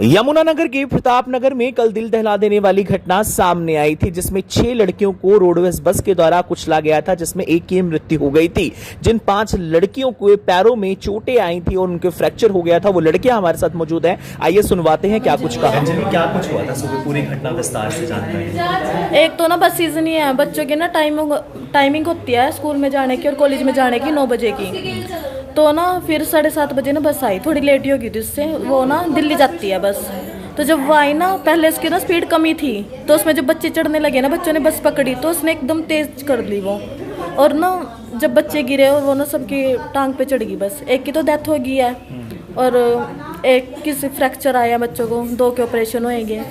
यमुनानगर के प्रतापनगर में कल दिल दहला देने वाली घटना सामने आई थी, जिसमें 6 लड़कियों को रोडवेज बस के द्वारा कुचला गया था, जिसमें एक की मृत्यु हो गई थी। जिन 5 लड़कियों को पैरों में चोटें आई थी और उनके फ्रैक्चर हो गया था, वो लड़कियां हमारे साथ मौजूद हैं। आइए सुनवाते हैं क्या कुछ कहा। क्या कुछ हुआ था सुबह, पूरी घटना विस्तार से जानकारी। एक तो ना बस सीजन ही है, बच्चों की ना टाइमिंग होती है स्कूल में जाने की और कॉलेज में जाने की 9 बजे की। तो ना फिर 7:30 बजे ना बस आई, थोड़ी लेट ही होगी थी उससे, वो ना दिल्ली जाती है बस। तो जब वो आई ना, पहले उसकी ना स्पीड कमी थी, तो उसमें जब बच्चे चढ़ने लगे ना, बच्चों ने बस पकड़ी तो उसने एकदम तेज कर ली वो, और ना जब बच्चे गिरे और वो ना सबकी टांग पे चढ़ गई बस। एक की तो डेथ हो गई है और एक किसी फ्रैक्चर आया बच्चों को, 2 के ऑपरेशन होएंगे।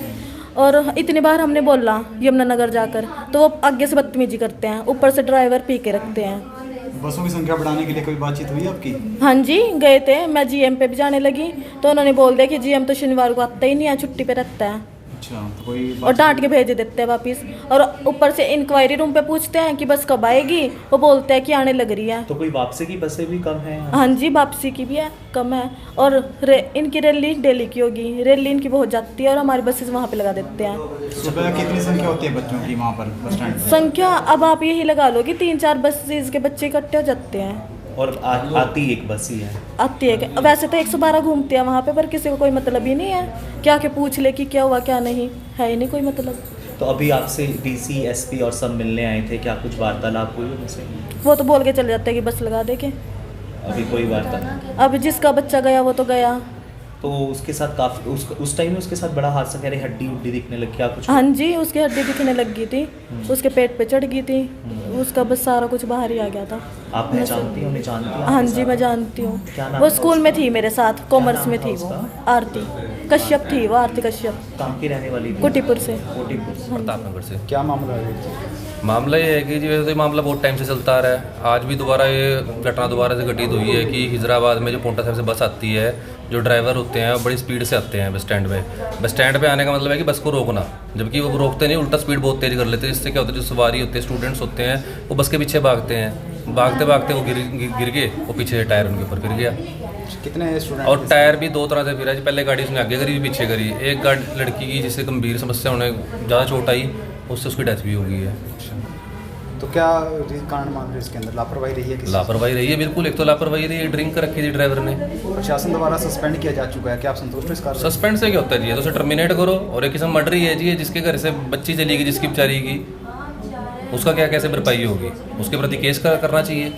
और इतनी बार हमने बोला यमुनानगर जाकर, तो वो आगे से बदतमीजी करते हैं, ऊपर से ड्राइवर पी के रखते हैं। बसों की संख्या बढ़ाने के लिए कोई बातचीत हुई आपकी? हाँ जी, गए थे, मैं जीएम पे भी जाने लगी तो उन्होंने बोल दिया कि जीएम तो शनिवार को आता ही नहीं है, छुट्टी पे रहता है। अच्छा, तो कोई और डांट के भेज देते हैं वापस। और ऊपर से इंक्वायरी रूम पे पूछते हैं कि बस कब आएगी, वो बोलते हैं कि आने लग रही है। तो कोई वापसी की बसें भी कम है? हाँ जी, वापसी की भी है, कम है। और इनकी रैली डेली की होगी, रैली इनकी बहुत जाती है और हमारी बसेस वहाँ पे लगा देते हैं। सुबह कितनी संख्या होती है बच्चों की वहाँ पर बस स्टैंड पे? संख्या अब आप यही लगा लो कि 3-4 बसेस के बच्चे इकट्ठे हो जाते हैं। और आती एक बस ही है? आती है कि वैसे तो 112 घूमते हैं वहाँ पे, पर किसी को कोई मतलब ही नहीं है क्या के पूछ ले कि क्या हुआ क्या नहीं, है ही नहीं कोई मतलब। तो अभी आपसे डीसी, एसपी और सब मिलने आए थे, क्या कुछ वार्तालाप हुई उनसे? वो तो बोल के चले जाते हैं कि बस लगा दे के। अभी कोई वार्ता? अब जिसका बच्चा गया वो तो गया। तो उसके साथ काफी उस टाइम में उसके साथ बड़ा हादसा, कह रहे हड्डी उड्डी दिखने लग, क्या कुछ? हाँ जी, उसकी हड्डी दिखने लग गई थी, उसके पेट पे चढ़ गई थी, उसका बस सारा कुछ बाहर ही आ गया था। आप पहचानती हो, नहीं जानती हो? हाँ जी, मैं जानती हूँ। क्या नाम वो है स्कूल में थी मेरे साथ, कॉमर्स में थी वो। उसका? आरती कश्यप थी वो, आरती कश्यप, कहाँ की रहने वाली थी? कोटीपुर से। कोटीपुर से। प्रतापनगर से। क्या मामला है? मामला ये है कि जी वैसे तो ये मामला बहुत टाइम से चलता आ रहा है। आज भी दोबारा ये घटना दोबारा से घटित हुई है कि हिजराबाद में जो पोंटा साहिब से बस आती है, जो ड्राइवर होते हैं बड़ी स्पीड से आते हैं बस स्टैंड पे। बस स्टैंड पे आने का मतलब है कि बस को रोकना, जबकि वो रोकते नहीं, उल्टा स्पीड बहुत तेज कर लेते हैं। जिससे क्या होता है, जो सवारी होते हैं, स्टूडेंट्स होते हैं, वो बस के पीछे भागते हैं। भागते भागते वो गिर गए, वो पीछे से टायर उनके ऊपर गिर गया। कितने स्टूडेंट? और टायर भी 2 तरह से फिरा जी। पहले गाड़ी उसने आगे करी, पीछे करी। एक गाड़ी लड़की की जिससे गंभीर समस्या होने, ज़्यादा चोट आई, उससे उसकी डेथ भी हो गई है। तो क्या कारण मान रहे इसके अंदर लापरवाही रही है? लापरवाही रही है, बिल्कुल। एक तो लापरवाही रही है, ड्रिंक कर रखी थी ड्राइवर ने। प्रशासन द्वारा सस्पेंड किया जा चुका है, क्या आप संतुष्ट हो इस कार्य? सस्पेंड से क्या होता है जी, तो उसे टर्मिनेट करो। और एक किस्म मर्डर ही है जी, जिसके घर से बच्ची चली गई, जिसकी बेचारी की, उसका क्या कैसे भरपाई होगी? उसके प्रति केस करना चाहिए,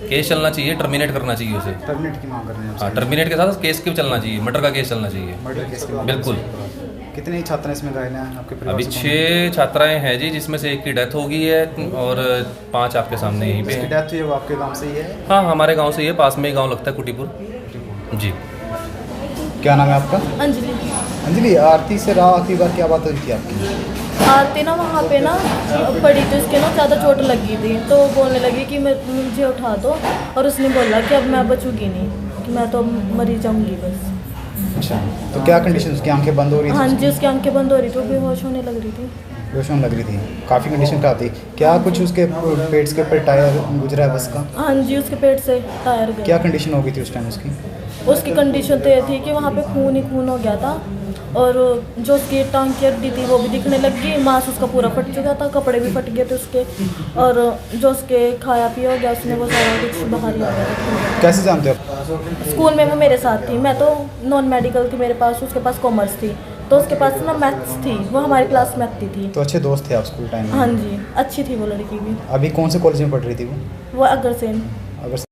केस चलना चाहिए, टर्मिनेट करना चाहिए उसे। टर्मिनेट की मांग कर रहे हैं? हाँ, टर्मिनेट के साथ केस भी चलना चाहिए, मर्डर का केस चलना चाहिए। मर्डर केस के बिल्कुल। कितनी छात्राएं इसमें घायल हैं आपके परिवार अभी से? 6 छात्राएं हैं जी, जिसमें से एक की डेथ हो गई है और 5 आपके सामने यहीं पे जिसकी हैं। डेथ हुई है वो आपके गांव से ही है? हाँ, हमारे गांव से ही है, पास में ही गांव लगता है कुटीपुर जी। क्या नाम है आपका? अंजलि। अंजलि, आरती से आखिरी बार क्या बात हुई थी आपकी? आरती ना वहाँ पे ना पड़ी थी, उसके ना ज़्यादा चोट लगी थी, तो वो बोलने लगी कि मुझे उठा दो, और उसने बोला कि अब मैं बचूंगी नहीं, कि मैं तो मरी जाऊंगी बस। अच्छा, तो क्या कंडीशन? उसकी आंखें बंद हो रही थी? हाँ जी, उसकी आंखें बंद हो रही थी, वो बेहोश होने लग रही थी। बेहोश होने लग रही थी, काफ़ी कंडीशन खराब थी। क्या कुछ उसके पेट के ऊपर टायर गुजरा है बस का? हाँ जी, उसके पेट से टायर गया। क्या कंडीशन हो गई थी उस टाइम उसकी? उसकी कंडीशन तो ये थी कि वहाँ पे खून ही खून हो गया था, और जो उसकी टांग की हड्डी थी वो भी दिखने लग गई, मांस उसका पूरा फट चुका था, कपड़े भी फट गए थे उसके, और जो उसके खाया पिया हो गया उसने, वो सारा कुछ बाहर ही आ गया था। कैसे जानते हो आप? स्कूल में वो मेरे साथ थी, मैं तो नॉन मेडिकल थी मेरे पास, उसके पास कॉमर्स थी, तो उसके पास ना मैथ्स थी, वो हमारी क्लास मैथ थी। तो अच्छे दोस्त थे आप स्कूल टाइम में? हाँ जी, अच्छी थी वो लड़की भी। अभी कौन से कॉलेज में पढ़ रही थी वो? वो अग्रसेन। अगर